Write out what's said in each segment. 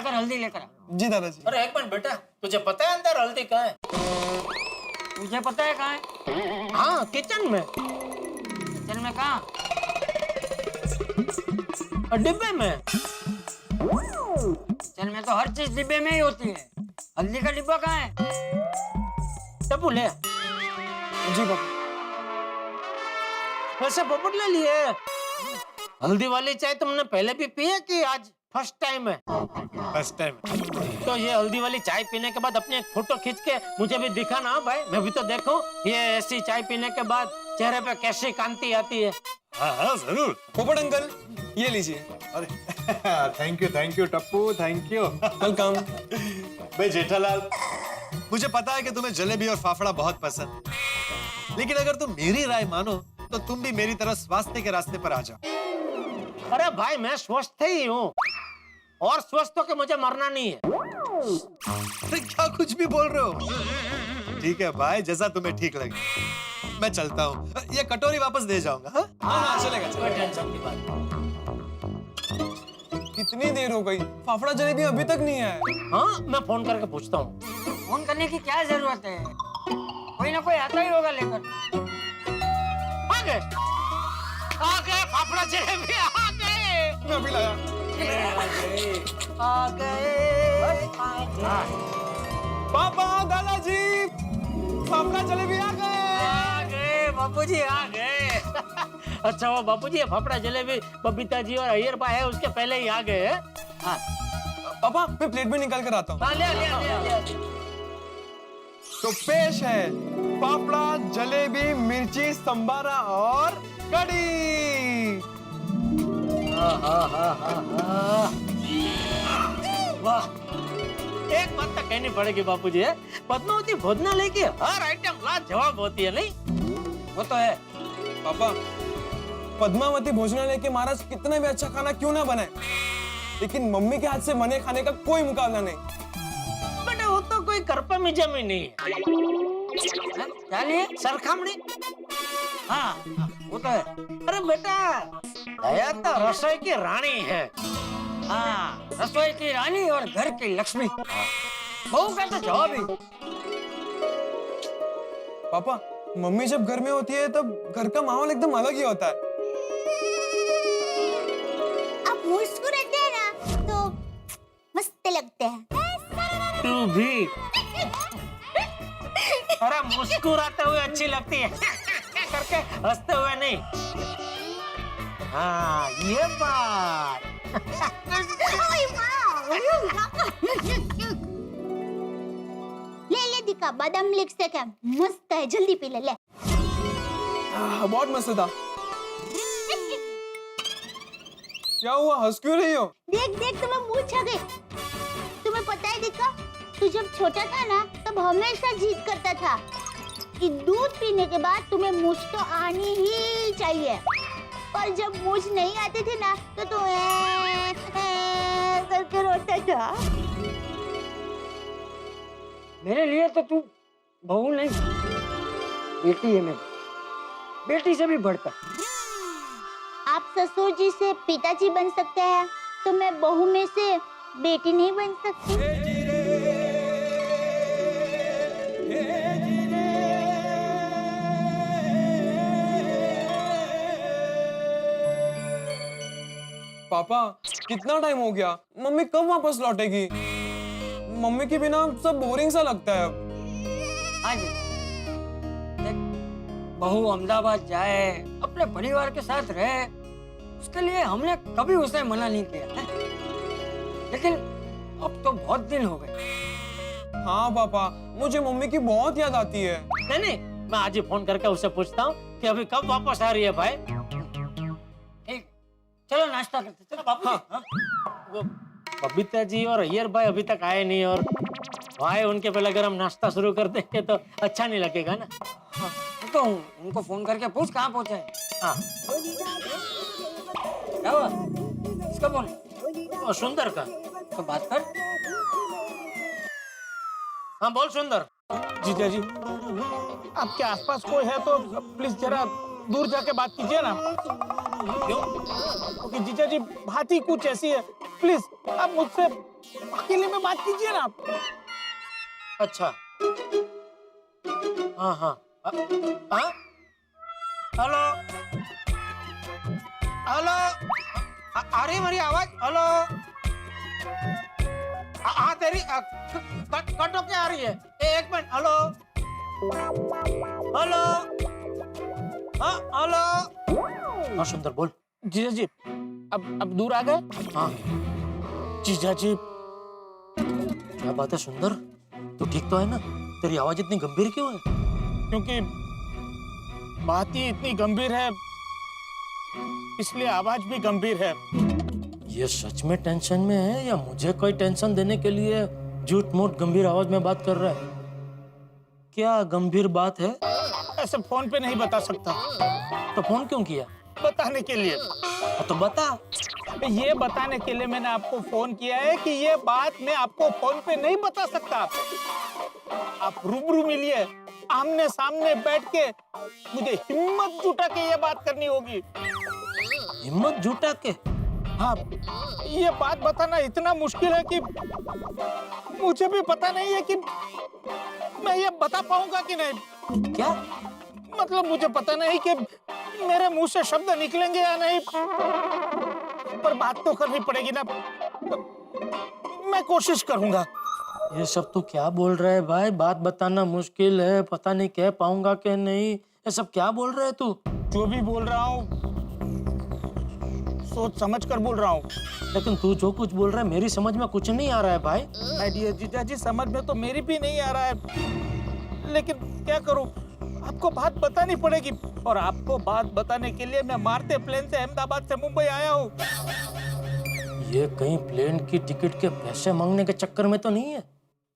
जाकर हल्दी लेकर आ। जी दादाजी। अरे एक मिनट बेटा, तुझे पता है अंदर हल्दी कहाँ है? मुझे पता है कहाँ है। हाँ, किचन में। किचन में कहाँ? और डिब्बे में। किचन में तो हर चीज डिब्बे में ही होती है। हल्दी का डिब्बा कहाँ है? टप्पू ले। जी पापा। वैसे पोपट ले लिए। हल्दी वाली चाय तुमने पहले भी पी है कि आज फर्स्ट टाइम है? First time. तो ये हल्दी वाली चाय पीने के बाद अपनी एक फोटो खींच के मुझे भी दिखाना भाई, मैं भी तो देखूं ये ऐसी चाय पीने के बाद चेहरे पे कैसी कांति आती है। हाँ हाँ जरूर। पोपट अंकल ये लीजिए। अरे thank you Tappu, thank you. Welcome. भाई जेठालाल, मुझे पता है कि तुम्हें जलेबी और फाफड़ा बहुत पसंद, लेकिन अगर तुम मेरी राय मानो तो तुम भी मेरी तरह स्वास्थ्य के रास्ते पर आ जाओ। अरे भाई मैं स्वस्थ ही हूँ, और स्वस्थ हो के मुझे मरना नहीं है। अरे क्या कुछ भी बोल रहे हो? ठीक है भाई, जैसा तुम्हें ठीक लगे। मैं चलता हूँ, ये कटोरी वापस दे जाऊंगा। हाँ हाँ चलेगा कोई चलेगा। टेंशन की बात नहीं। कितनी देर हो गई, फाफड़ा जलेबी अभी तक नहीं आया। हाँ मैं फोन करके पूछता हूँ। फोन करने की क्या जरूरत है? कोई ना कोई आता ही होगा लेकर। आ गए फाफड़ा जलेबी आ गए। मैं अभी लाया। आ गए। पापा दादाजी फाफड़ा जलेबी आ गए। बापूजी आ गए। अच्छा वो बापूजी फाफड़ा जलेबी बबीता जी और अय्यर भाई है उसके पहले ही आ गए हैं। हाँ पापा मैं प्लेट में निकाल कर आता हूँ। हाँ, ले। तो पेश है फाफड़ा जलेबी मिर्ची संबारा और कड़ी। वाह, एक बात तो कहनी पड़ेगी बापूजी है, पद्मावती भोजनालय की हर आइटम लाजवाब होती है नहीं? वो तो है। पापा पद्मावती भोजनालय के महाराज कितना भी अच्छा खाना क्यों ना बनाए, लेकिन मम्मी के हाथ से बने खाने का कोई मुकाबला नहीं। बेटा वो तो कोई करपा मिजाम ही नहीं है। क्या लिए? सरखामणी। हाँ वो तो है। अरे बेटा दया तो रसोई की रानी है। हाँ, रसोई की रानी और घर की लक्ष्मी। बहू का तो जवाब ही। पापा मम्मी जब घर में होती है तब घर का माहौल एकदम अलग ही होता है। आप मुस्कुराते हैं ना तो मस्त लगते हैं। तू भी। अरे मुस्कुराते हुए अच्छी लगती है करके हंसते हुए नहीं। हाँ ये बात। ओए वाह! ले दिखा, बादाम मिल्क शेक है, मस्त है, जल्दी पी ले। बहुत मस्त था। क्या हुआ, हंस क्यों रही हो? देख तुम्हें मुंह छा गई। तुम्हें पता है दिखा, तू जब छोटा था ना तब हमेशा जिद करता था कि दूध पीने के बाद तुम्हें मूंछ तो आनी ही चाहिए, और जब मूंछ नहीं आती थी ना तो तू करके रोता था। मेरे लिए तो तू बहू नहीं, बेटी है मेरी, बेटी से भी बढ़कर। आप ससुर जी से पिताजी बन सकते हैं, तो मैं बहू में से बेटी नहीं बन सकती। पापा कितना टाइम हो गया, मम्मी कब वापस लौटेगी? मम्मी के बिना सब बोरिंग सा लगता है अब। हाँ जी, देख, बहू अहमदाबाद जाए, अपने परिवार के साथ रहे, उसके लिए हमने कभी उसे मना नहीं किया है। लेकिन अब तो बहुत दिन हो गए। हाँ पापा, मुझे मम्मी की बहुत याद आती है। नहीं मैं आज ही फोन करके उससे पूछता हूँ कि अभी कब वापस आ रही है भाई। ठीक, चलो नाश्ता करते। चलो बापू। हाँ। वो बबीता जी और अय्यर भाई अभी तक आए नहीं, और भाई उनके पहले अगर हम नाश्ता शुरू कर देंगे तो अच्छा नहीं लगेगा ना। हाँ, तो उनको फोन करके पूछ कहाँ पहुंचे हैं। हाँ क्या हुआ? इसका फोन वो सुंदर का। तो बात कर। हाँ बोल सुंदर। जीजा जी आपके आसपास कोई है तो प्लीज जरा दूर जाके बात कीजिए ना। क्यों? क्योंकि जीजा जी बात ही कुछ ऐसी है। प्लीज आप मुझसे अकेले में बात कीजिए ना। अच्छा, हाँ हाँ हाँ, हेलो हेलो, आ रही है मेरी आवाज? हेलो, हाँ तेरी कट होके आ रही है। एक मिनट, हेलो हेलो, हाँ हेलो। हाँ सुंदर बोल। जीजा जी अब दूर आ गए? हाँ। जीजा जी क्या बात है सुंदर, तू ठीक तो है ना? तेरी आवाज इतनी गंभीर क्यों है? क्योंकि बात ही इतनी गंभीर है इसलिए आवाज भी गंभीर है। ये सच में टेंशन में है या मुझे कोई टेंशन देने के लिए झूठ मूठ गंभीर आवाज में बात कर रहा है? क्या गंभीर बात है? ऐसे फोन पे नहीं बता सकता। तो फोन क्यों किया? बताने के लिए। तो बता। ये बताने के लिए मैंने आपको फोन किया है कि ये बात मैं आपको फोन पे नहीं बता सकता। आप रूबरू मिलिए, आमने सामने बैठ के मुझे हिम्मत जुटा के ये बात करनी होगी। हिम्मत जुटा के? हाँ, ये बात बताना इतना मुश्किल है कि मुझे भी पता नहीं है कि मैं ये बता पाऊंगा कि नहीं। क्या मतलब मुझे पता नहीं कि मेरे मुंह से शब्द निकलेंगे या नहीं, पर बात तो करनी पड़ेगी ना। मैं कोशिश करूंगा। ये सब तू क्या बोल रहा है भाई? बात बताना मुश्किल है, पता नहीं कह पाऊंगा कि नहीं, ये सब क्या बोल रहा है तू? जो भी बोल रहा हूँ सोच समझ कर बोल रहा हूँ। लेकिन तू जो कुछ बोल रहा है मेरी समझ में कुछ नहीं आ रहा है भाई। माय डियर जीजा जी, समझ में तो मेरी भी नहीं आ रहा है, लेकिन क्या करूँ, आपको बात बतानी पड़ेगी। और आपको बात बताने के लिए मैं मारते प्लेन से अहमदाबाद से मुंबई आया हूँ। ये कहीं प्लेन की टिकट के पैसे मांगने के चक्कर में तो नहीं है?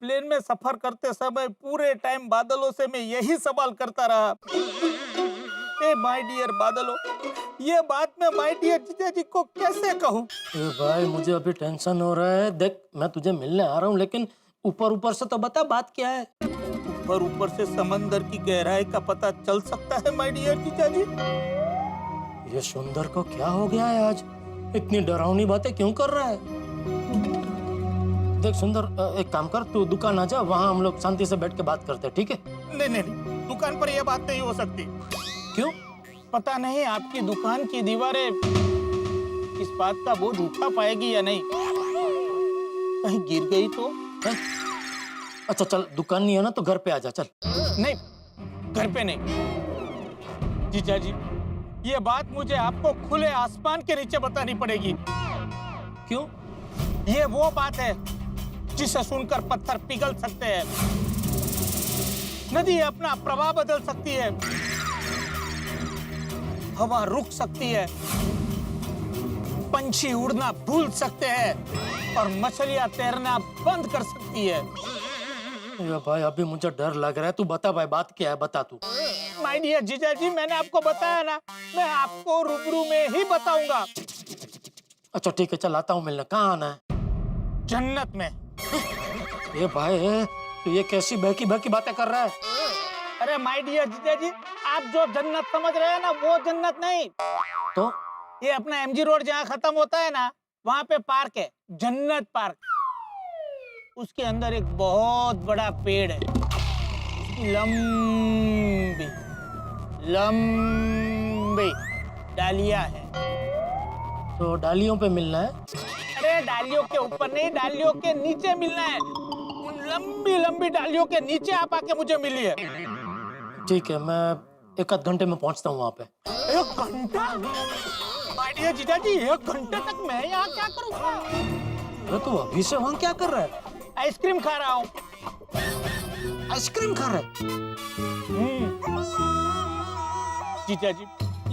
प्लेन में सफर करते समय पूरे टाइम बादलों से मैं यही सवाल करता रहा, ए माय डियर बादलों, ये बात मैं माय डियर जीजा जी को कैसे कहूँ? ए भाई मुझे अभी टेंशन हो रहा है। देख मैं तुझे मिलने आ रहा हूँ, लेकिन ऊपर ऊपर से तो बता बात क्या है। पर ऊपर से समंदर की गहराई का पता चल सकता है माय डियर जीजा जी। ये सुंदर को क्या हो गया है आज? इतनी डरावनी बातें क्यों कर रहा है? देख सुंदर, एक काम कर, तू दुकान आ जा, वहाँ हम लोग शांति से बैठ के बात करते हैं, ठीक है? नहीं नहीं नहीं, दुकान पर यह बात नहीं हो सकती। क्यों? पता नहीं आपकी दुकान की दीवारें इस बात का बोझ उठा पाएगी या नहीं। कहीं गिर गई तो? अच्छा चल, दुकान नहीं है ना तो घर पे आ जा, चल। नहीं, घर पे नहीं। जीजा जी, ये बात मुझे आपको खुले आसमान के नीचे बतानी पड़ेगी। क्यों? ये वो बात है जिसे सुनकर पत्थर पिघल सकते हैं, नदी अपना प्रवाह बदल सकती है, हवा रुक सकती है, पंछी उड़ना भूल सकते हैं और मछलियां तैरना बंद कर सकती है। ये भाई अभी मुझे डर लग रहा है। तू बता भाई, बात क्या है, बता तू। माय डियर जीजा जी, मैंने आपको बताया ना, मैं आपको रूबरू में ही बताऊंगा। अच्छा ठीक है, चल आता हूँ मिलने। कहाँ आना है? जन्नत में। ये भाई तो ये कैसी बहकी बहकी बातें कर रहा है? अरे माय डियर जीजा जी, आप जो जन्नत समझ रहे हैं ना, वो जन्नत नहीं। तो ये अपना एमजी रोड जहाँ खत्म होता है ना, वहाँ पे पार्क है, जन्नत पार्क। उसके अंदर एक बहुत बड़ा पेड़ है, लंबी लंबी डालियां है। तो डालियों पे मिलना है? अरे डालियों के ऊपर नहीं, डालियों के नीचे मिलना है। उन लंबी लंबी डालियों के नीचे आप आके मुझे मिलिए। ठीक है, मैं एक आध घंटे में पहुंचता हूँ वहाँ पे। 1 घंटा? माय डियर जीजा जी, 1 घंटे तक मैं यहाँ क्या करूँगा? अरे तू अभी से वहाँ क्या कर रहा है? आइसक्रीम खा रहा हूँ। आइसक्रीम खा रहा है? जीजा जी,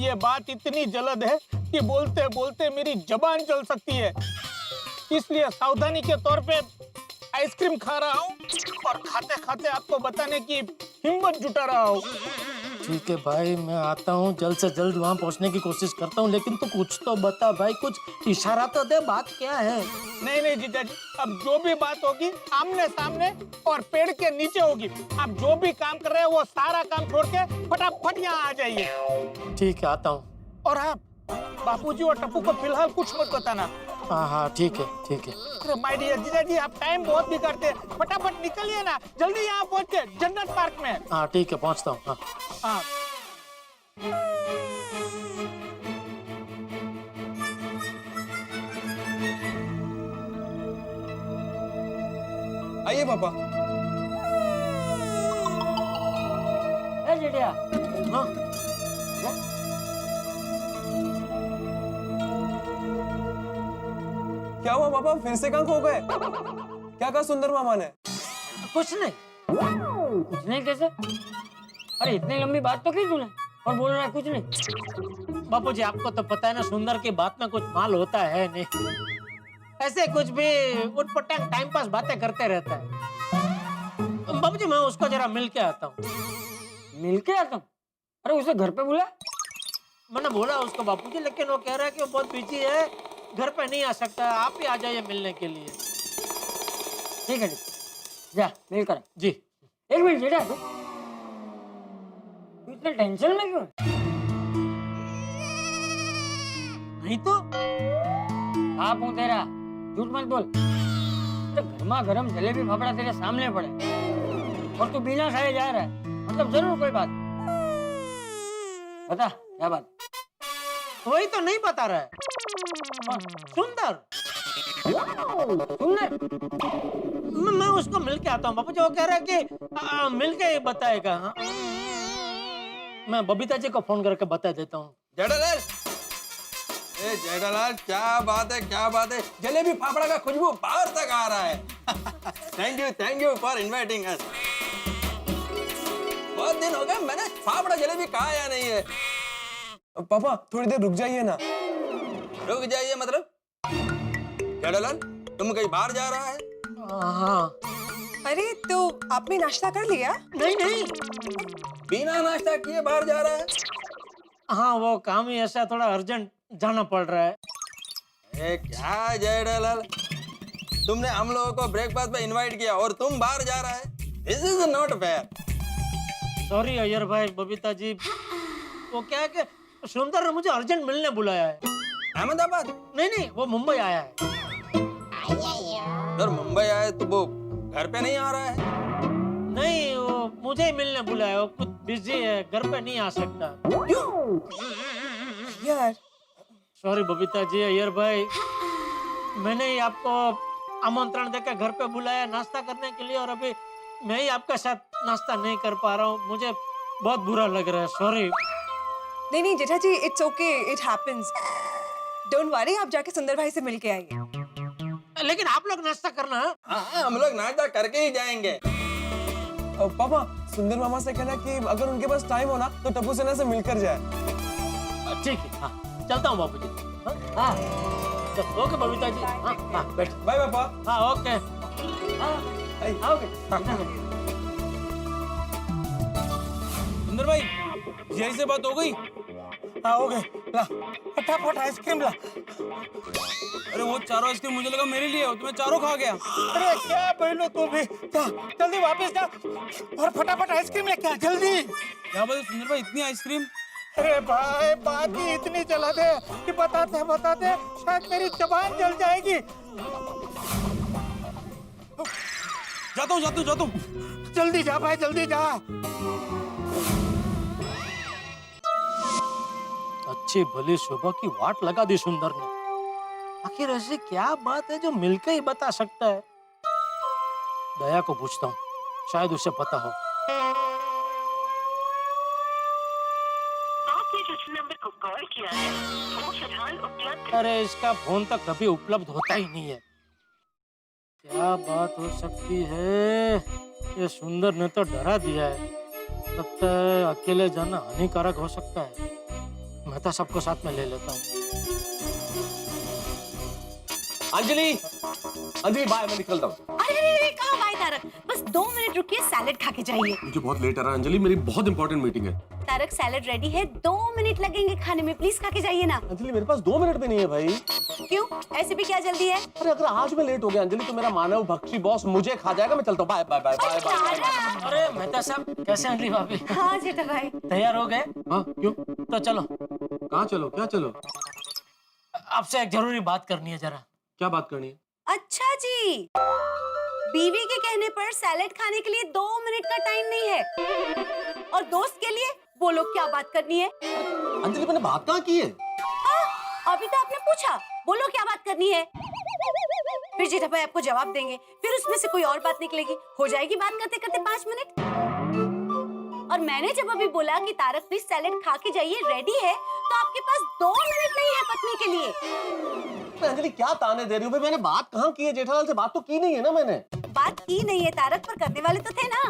ये बात इतनी जल्द है कि बोलते बोलते मेरी जबान जल सकती है, इसलिए सावधानी के तौर पे आइसक्रीम खा रहा हूँ और खाते खाते आपको बताने की हिम्मत जुटा रहा हूँ। ठीक है भाई, मैं आता हूँ, जल्द से जल्द वहाँ पहुँचने की कोशिश करता हूँ, लेकिन तू कुछ तो बता भाई, कुछ इशारा तो दे, बात क्या है? नहीं नहीं जीजा जी, अब जो भी बात होगी आमने सामने और पेड़ के नीचे होगी। आप जो भी काम कर रहे हैं वो सारा काम छोड़ के फटाफट यहाँ आ जाइए। ठीक है, आता हूँ। और हाँ, बापूजी और टप्पू को फिलहाल कुछ मत बताना। हाँ हाँ ठीक है ठीक है। अरे माय डियर जीजा जी, आप टाइम बहुत बिगाड़ते हैं, फटाफट निकलिए ना, जल्दी यहाँ पहुँच के जन्नत पार्क में। हाँ ठीक है, पहुँचता हूँ। हाँ हाँ आइए पापा। ए जेठिया, हाँ क्या हुआ पापा, फिर से कहाँ खो गए? क्या कहा सुंदर मामा ने? कुछ नहीं। कुछ नहीं कैसे? अरे इतनी लंबी बात तो की तूने और बोल रहा है कुछ नहीं। बापूजी, आपको तो पता है ना, सुंदर की बात में कुछ माल होता है नहीं, ऐसे कुछ भी उटपटांग टाइम पास बातें करते रहता है। बापूजी, मैं उसको जरा मिल के आता हूँ। मिल के आता हूँ? अरे उसे घर पे बुला। मैंने बोला उसको बापूजी, लेकिन वो कह रहा है कि वो बहुत बिजी है, घर पे नहीं आ सकता, आप ही आ जाइए मिलने के लिए। ठीक है, जा मिल कर। जी। एक मिनट जेठा, तू इतने टेंशन में क्यों है? नहीं तो आप हूँ तेरा, झूठ मत बोल। अरे गर्मा गर्म जलेबी फाफड़ा तेरे सामने पड़े और तू बिना खाए जा रहा है, मतलब जरूर कोई बात। बता क्या बात? वही तो नहीं बता रहा है। सुंदर, सुनने मैं उसको मिल के आता हूँ बापूजी, वो कह रहा है कि मिल के ही बताएगा। हाँ? मैं बबीता जी को फोन करके बता देता हूँ। जेठालाल, ए जेठालाल, क्या बात है, जलेबी फाफड़ा का खुशबू बाहर तक आ रहा है। Thank you for inviting us. बहुत दिन हो गए, मैंने फाफड़ा जलेबी खाया नहीं है। पापा थोड़ी देर रुक जाइए ना। रुक जाइए मतलब? जेठालाल, तुम कहीं बाहर जा रहा है? हाँ। अरे तो आपने नाश्ता कर लिया? नहीं। बिना नाश्ता किए बाहर जा रहा है? हाँ, वो काम ही ऐसा, थोड़ा अर्जेंट जाना पड़ रहा है। ए क्या जेठालाल, तुमने हम लोगों को ब्रेकफास्ट पे इनवाइट किया और तुम बाहर जा रहा है? This is not fair. Sorry Iyer भाई, बबीता जी, वो क्या है कि सुंदर ने मुझे अर्जेंट मिलने बुलाया है। अहमदाबाद? नहीं, वो मुंबई आया है। सर मुंबई आए तो वो घर पे नहीं आ रहा है? नहीं, वो मुझे ही मिलने बुलाया, वो कुछ बिजी है, घर पे नहीं आ सकता। यार सॉरी बबीता जी, अय्यर भाई, मैंने ही आपको आमंत्रण देकर घर पे बुलाया नाश्ता करने के लिए, और अभी मैं ही आपके साथ नाश्ता नहीं कर पा रहा हूँ, मुझे बहुत बुरा लग रहा है। सॉरी। नहीं Jetha ji, it's okay, it happens. Don't worry, आप जाके सुंदर भाई से मिल के आइए। लेकिन आप लोग नाश्ता करना। हाँ, हम लोग नाश्ता करके ही जाएंगे। पापा, सुंदर मामा से कहना कि अगर उनके पास टाइम हो ना तो टप्पू सेना से मिलकर जाए। ठीक है, हाँ, चलता हूँ बाबू जी। हाँ, ओके बबीता जी। हाँ, बैठ। बाय पापा। हाँ, ओके। आओगे? सुंदर भाई, यही से बात हो गई? हाँ हो गए, ला फटाफट आइसक्रीम ला। अरे वो चारों आइसक्रीम मुझे लगा मेरे लिए हो, तुम्हें चारों खा गया। अरे क्या पहलो तू भी, जा जल्दी वापस जा और फटाफट आइसक्रीम लेके आ, जल्दी। क्या बात है सुंदर भाई, इतनी आइसक्रीम? अरे भाई, बात ही इतनी चला दे कि बताते शायद मेरी जबान जल जाएगी। जाता हूँ। जल्दी जा भाई, जल्दी जा। अच्छी भली शोभा की वाट लगा दी सुंदर ने। आखिर ऐसी क्या बात है जो मिलकर ही बता सकता है? दया को पूछता हूँ, शायद उसे पता हो। आपने जिस नंबर को कॉल किया है वो फिलहाल उपलब्ध। अरे इसका फोन तो कभी उपलब्ध होता ही नहीं है। क्या बात हो सकती है? ये सुंदर ने तो डरा दिया है। लगता है अकेले जाना हानिकारक हो सकता है। मैं तो सबको साथ में ले लेता हूँ। अंजलि बाय, मैं निकलता हूँ। अरे कहाँ बाय तारक, बस 2 मिनट रुकिए, सैलेड खा के जाइए। मुझे बहुत लेट आ रहा है अंजलि, मेरी बहुत इंपॉर्टेंट मीटिंग है। तारक सैलेड रेडी है, 2 मिनट लगेंगे खाने में, प्लीज खा के जाइए ना। अंजलि मेरे पास 2 मिनट भी नहीं है भाई। क्यों, ऐसे भी क्या जल्दी है? अरे अगर आज मैं लेट हो गया अंजलि तो मेरा मानव भक्षी बॉस मुझे खा जाएगा। मैं चलता हूँ, bye bye bye bye bye. Tarak! अरे मेहता साहब, कैसे अंजलि भाभी? हाँ जेठा भाई। तैयार हो गए? हाँ क्यों? तो चलो, कहाँ चलो? क्या चलो? आपसे एक जरूरी बात करनी है जरा। क्या बात करनी है? अच्छा जी, बीवी के कहने पर सैलेड खाने के लिए 2 मिनट का टाइम नहीं है, और दोस्त के लिए बोलो क्या बात करनी है? अंजलि मैंने बात कहाँ की है? अभी तो आपने पूछा, बोलो क्या बात करनी है। फिर जेठा भाई आपको जवाब देंगे, फिर उसमें से कोई और बात निकलेगी, हो जाएगी बात करते करते 5 मिनट। और मैंने जब अभी बोला कि तारक प्लीज सैलेड खा के जाइए, रेडी है, तो आपके पास 2 मिनट नहीं है पत्नी के लिए। अंजलि क्या ताने दे रही हो? भाई मैंने बात कहाँ की है? जेठालाल से बात तो की नहीं है ना मैंने। बात की नहीं है तारक, पर करने वाले तो थे ना।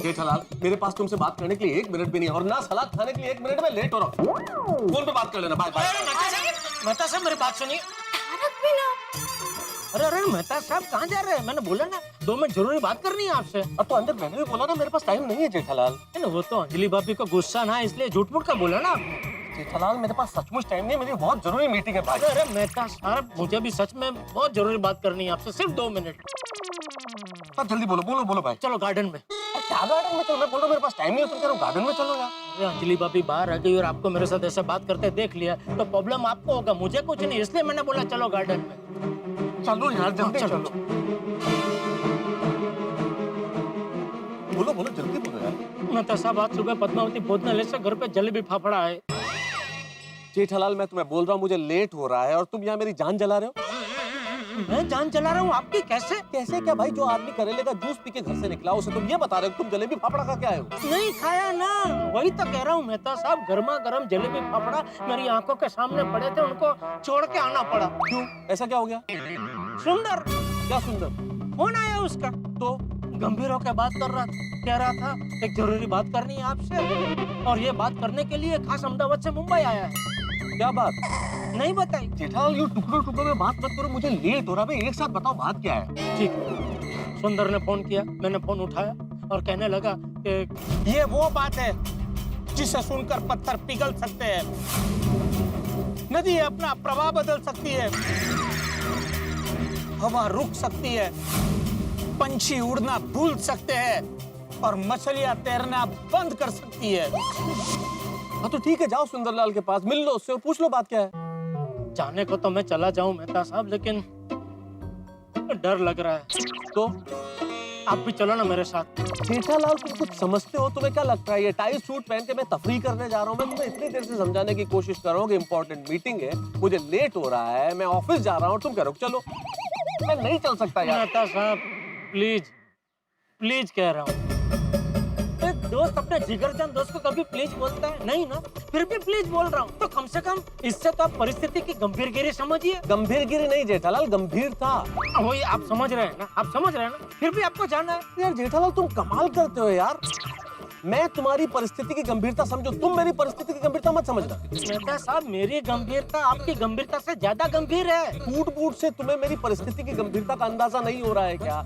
जेठालाल मेरे पास तुमसे बात करने के लिए 1 मिनट भी नहीं है, और ना सलाद खाने के लिए 1 मिनट में लेट हो रहा हूँ। फोन पे बात कर लेना, बाय बाय। मेहता साहब मेरी बात सुनिए। तारक भी ना। अरे अरे मेहता साहब कहाँ जा रहे हैं? मैंने बोला ना 2 मिनट जरूरी बात करनी है आपसे। अब तो अंदर मैंने भी बोला ना मेरे पास टाइम नहीं है जेठालाल। वो तो अंजलि भाभी को गुस्सा ना, इसलिए झूठ मूठ का बोला ना आपने। जेठालाल मेरे पास सचमुच टाइम नहीं है, मेरी बहुत जरूरी मीटिंग है भाई। अरे मेहता साहब, मुझे भी सच में बहुत जरूरी बात करनी है आपसे, सिर्फ 2 मिनट। अब जल्दी बोलो बोलो बोलो भाई। चलो गार्डन में। क्या गार्डन में चलो? मैं बोल रहा हूँ मेरे पास टाइम नहीं है, तुम कह रहे हो गार्डन में चलो यार। अरे अंजलि भाभी बाहर आ गई और आपको मेरे साथ ऐसे बात करते देख लिया तो प्रॉब्लम आपको होगा, मुझे कुछ नहीं, इसलिए मैंने बोला चलो गार्डन में। चलो यार जल्दी चलो। चलो। बोलो बोलो जल्दी बोलो यार। मेहता साहब आज सुबह पद्मावती भोजनालय से घर पे जलेबी फाफड़ा है। जेठालाल मैं तुम्हें बोल रहा हूँ मुझे लेट हो रहा है और तुम यहाँ मेरी जान जला रहे हो। मैं जान चला रहा हूँ आपकी? कैसे? कैसे क्या भाई? जो आदमी करेले का जूस पी के घर से निकला उसे तुम ये बता रहे हो तुम जलेबी फाफड़ा खा के आए हो? नहीं खाया ना, वही तो कह रहा हूँ मेहता साहब, गर्मा गर्म जलेबी फाफड़ा मेरी आंखों के सामने पड़े थे, उनको छोड़ के आना पड़ा। क्यों? ऐसा क्या हो गया? सुंदर। क्या सुंदर? फोन आया उसका, तो गंभीर होकर बात कर रहा था, कह रहा था एक जरूरी बात करनी है आपसे, और ये बात करने के लिए खास अहमदाबाद से मुंबई आया है। क्या बात? नहीं बताई। जेठालाल यू टुकड़ों टुकड़ों में बात मत करो, मुझे लेट हो रहा है, एक साथ बताओ बात क्या है। ठीक। सुंदर ने फोन किया, मैंने फोन उठाया और कहने लगा कि ये वो बात है जिसे सुनकर पत्थर पिघल सकते हैं, नदी अपना प्रवाह बदल सकती है, हवा रुक सकती है, पंछी उड़ना भूल सकते हैं और मछलियां तैरना बंद कर सकती है। हाँ तो ठीक है, जाओ सुंदरलाल के पास मिल लो उससे और पूछ लो बात क्या है। जाने को तो मैं चला जाऊं मेहता साहब, लेकिन डर लग रहा है, तो आप भी चलो ना मेरे साथ। जेठालाल तुम कुछ समझते हो? तुम्हें क्या लगता है ये टाई सूट पहन के मैं तफरी करने जा रहा हूँ? मैं तुम्हें इतनी देर से समझाने की कोशिश कर रहा हूँ कि इंपॉर्टेंट मीटिंग है, मुझे लेट हो रहा है, मैं ऑफिस जा रहा हूँ, तुम कह रहे हो चलो। मैं नहीं चल सकता यार। मेहता साहब प्लीज प्लीज कह रहा हूँ। दोस्त अपने जिगरजान दोस्त को कभी प्लीज बोलता है? नहीं ना, फिर भी प्लीज बोल रहा हूँ। तो कम से कम इससे तो आप परिस्थिति की गंभीरगिरी समझिए। गंभीरगिरी नहीं जेठालाल, गंभीर था। वही आप समझ रहे हैं ना, आप समझ रहे हैं ना, फिर भी आपको जाना है। यार जेठालाल तुम कमाल करते हो यार। मैं तुम्हारी परिस्थिति की गंभीरता समझो, तुम मेरी परिस्थिति की गंभीरता मत समझना। मेहता साहब मेरी गंभीरता आपकी गंभीरता से ज्यादा गंभीर है। फूट बूट से तुम्हें मेरी परिस्थिति की गंभीरता का अंदाजा नहीं हो रहा है क्या?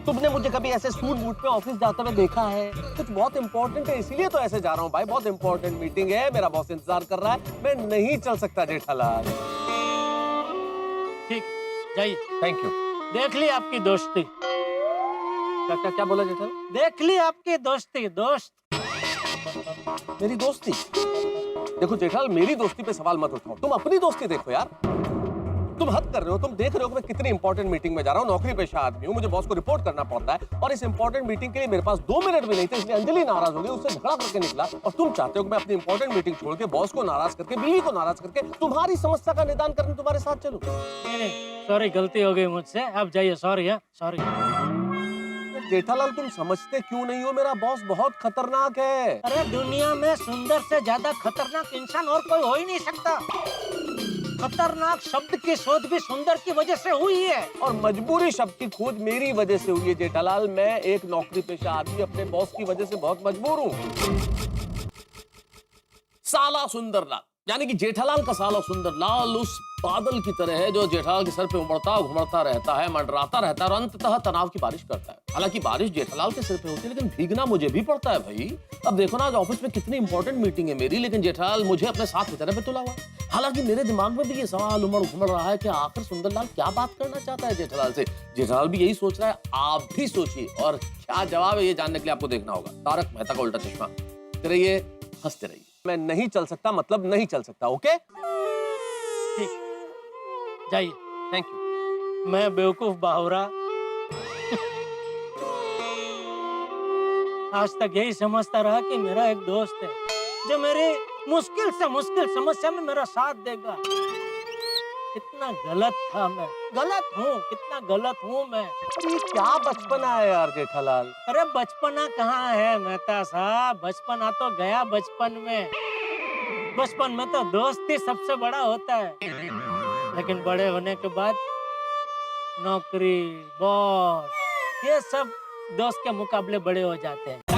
तुमने मुझे कभी ऐसे सूट बूट पे ऑफिस जाते हुए देखा है? कुछ बहुत इंपॉर्टेंट है इसीलिए तो ऐसे जा रहा हूँ भाई, बहुत इंपॉर्टेंट मीटिंग है, मेरा बॉस इंतजार कर रहा है, मैं नहीं चल सकता जेठालाल। ठीक, जाइए। Thank you. देख ली आपकी दोस्ती। क्या क्या क्या बोला जेठालाल? देख ली आपकी दोस्ती। दोस्त मेरी दोस्ती? देखो जेठालाल मेरी दोस्ती पे सवाल मत उठाओ, तुम अपनी दोस्ती देखो यार। तुम हद कर रहे हो, तुम देख रहे हो कि मैं कितनी इंपॉर्टेंट मीटिंग में जा रहा हूँ, नौकरी पेशा आदमी हूँ, मुझे बॉस को रिपोर्ट करना पड़ता है, और इस इंपॉर्टेंट मीटिंग के लिए मेरे पास 2 मिनट भी नहीं थे, इसलिए अंजलि नाराज हो गई, उससे झगड़ा करके निकला, और तुम चाहते हो कि मैं अपनी इंपॉर्टेंट मीटिंग छोड़ के बॉस को नाराज करके, बीवी को नाराज करके तुम्हारी समस्या का निदान करने तुम्हारे साथ चलूं? नहीं, सॉरी गलती हो गई मुझसे, आप जाइए। सॉरी है, सॉरी। जेठालाल तुम समझते क्यों नहीं हो, मेरा बॉस बहुत खतरनाक है। अरे दुनिया में सुंदर से ज्यादा खतरनाक इंसान और कोई हो ही नहीं सकता। खतरनाक शब्द की शोध भी सुंदर की वजह से हुई है, और मजबूरी शब्द की खोज मेरी वजह से हुई है जेठालाल। मैं एक नौकरी पेशा आदमी अपने बॉस की वजह से बहुत मजबूर हूँ। साला सुंदरलाल, यानी कि जेठालाल का साला सुंदरलाल उस बादल की तरह है जो जेठालाल के सर पे उमड़ता घुमड़ता रहता है, मंडराता रहता है और अंततः तनाव की बारिश करता है। हालांकि बारिश जेठालाल के सिर पे होती है, लेकिन भीगना मुझे भी पड़ता है भाई। अब देखो ना, आज ऑफिस में कितनी इंपॉर्टेंट मीटिंग है मेरी, लेकिन जेठालाल मुझे अपने साथ की तरह पे तुला हुआ। हालांकि मेरे दिमाग में भी ये सवाल उमड़ घुमड़ रहा है कि आखिर सुंदरलाल क्या बात करना चाहता है जेठालाल से। जेठालाल भी यही सोच रहा है, आप भी सोचिए और क्या जवाब है ये जानने के लिए आपको देखना होगा तारक मेहता का उल्टा चश्मा। देखते रहिए, हंसते रहिए। मैं नहीं चल सकता मतलब नहीं चल सकता, ओके? ठीक, जाइए। Thank you. मैं बेवकूफ बाहुरा आज तक यही समझता रहा कि मेरा एक दोस्त है जो मेरी मुश्किल से मुश्किल समस्या में मेरा साथ देगा। कितना गलत था मैं, गलत हूँ, कितना गलत हूँ मैं। ये क्या बचपना है यार जेठालाल। अरे बचपना कहाँ है मेहता साहब, बचपना तो गया बचपन में। बचपन में तो दोस्ती सबसे बड़ा होता है, लेकिन बड़े होने के बाद नौकरी, बॉस, ये सब दोस्त के मुकाबले बड़े हो जाते हैं।